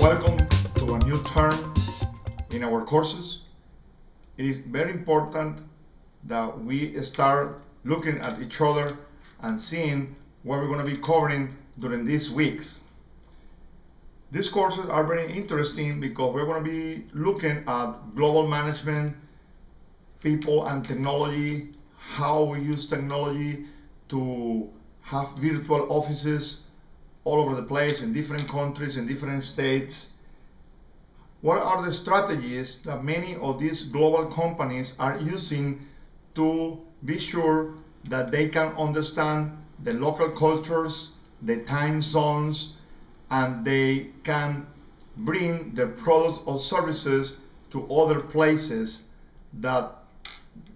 Welcome to a new term in our courses. It is very important that we start looking at each other and seeing what we're going to be covering during these weeks. These courses are very interesting because we're going to be looking at global management, people and technology, how we use technology to have virtual offices all over the place in different countries, in different states. What are the strategies that many of these global companies are using to be sure that they can understand the local cultures, the time zones, and they can bring their products or services to other places that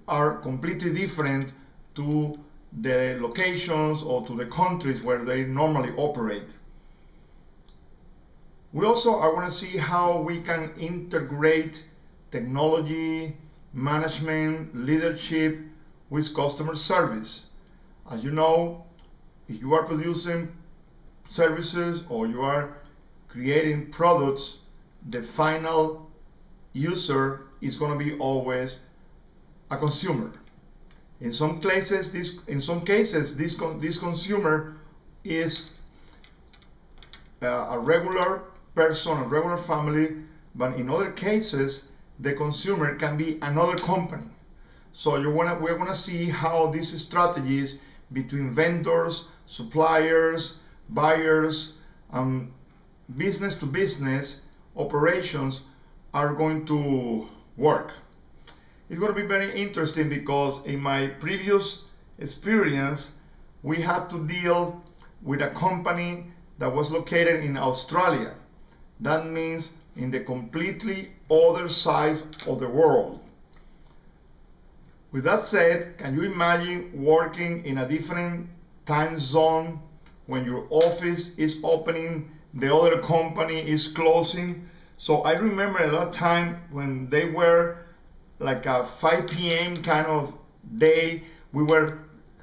are completely different to the locations or to the countries where they normally operate. We also are going to see how we can integrate technology, management, leadership with customer service. As you know, if you are producing services or you are creating products, the final user is going to be always a consumer. In some cases, this consumer is a regular person, a regular family, but in other cases, the consumer can be another company. So we're going to see how these strategies between vendors, suppliers, buyers, business to business operations are going to work. It's going to be very interesting because in my previous experience, we had to deal with a company that was located in Australia. That means in the completely other side of the world. With that said, can you imagine working in a different time zone when your office is opening, the other company is closing? So I remember at that time when they were like a 5 p.m. kind of day, we were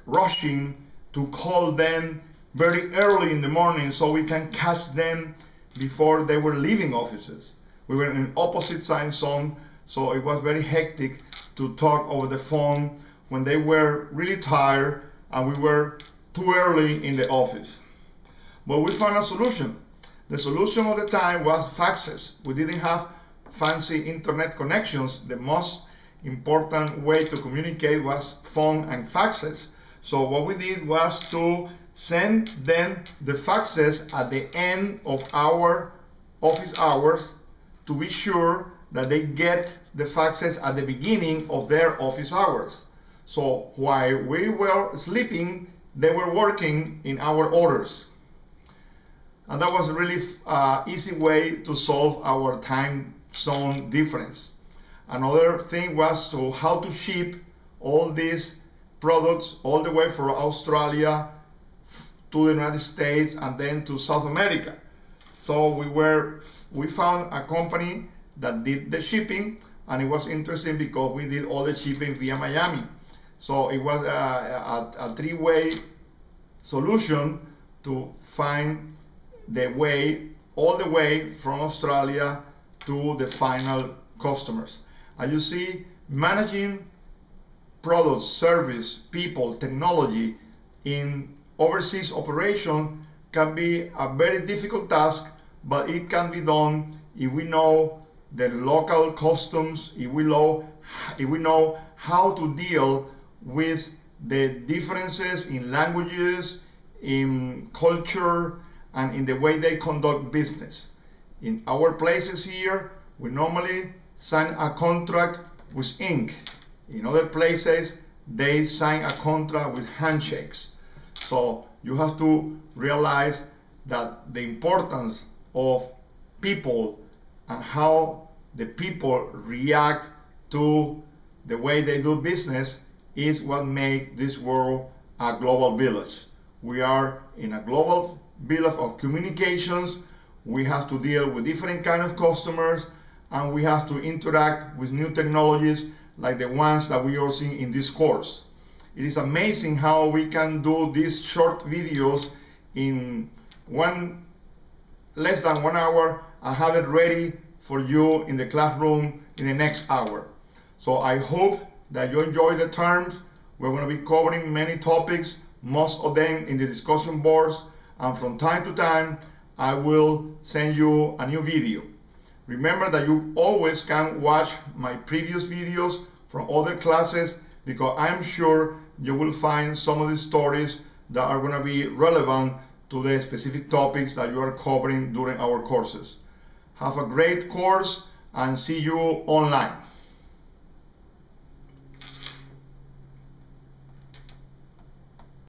rushing to call them very early in the morning so we can catch them before they were leaving offices. We were in opposite time zone, so it was very hectic to talk over the phone when they were really tired and we were too early in the office. But we found a solution. The solution of the time was faxes. We didn't have fancy internet connections. The most important way to communicate was phone and faxes. So what we did was to send them the faxes at the end of our office hours to be sure that they get the faxes at the beginning of their office hours. So while we were sleeping, they were working in our orders. And that was a really easy way to solve our time zone difference. Another thing was how to ship all these products all the way from Australia to the United States and then to South America. So we found a company that did the shipping, and it was interesting because we did all the shipping via Miami. So it was a three-way solution to find the way all the way from Australia to the final customers. As you see, managing products, service, people, technology in overseas operation can be a very difficult task, but it can be done if we know the local customs, if we know how to deal with the differences in languages, in culture, and in the way they conduct business. In our places here, we normally sign a contract with ink. In other places, they sign a contract with handshakes. So you have to realize that the importance of people and how the people react to the way they do business is what makes this world a global village. We are in a global village of communications. We have to deal with different kind of customers, and we have to interact with new technologies like the ones that we are seeing in this course. It is amazing how we can do these short videos in less than 1 hour I have it ready for you in the classroom in the next hour. So I hope that you enjoy the terms. We're going to be covering many topics, most of them in the discussion boards, and from time to time I will send you a new video. Remember that you always can watch my previous videos from other classes, because I'm sure you will find some of the stories that are going to be relevant to the specific topics that you are covering during our courses. Have a great course and see you online.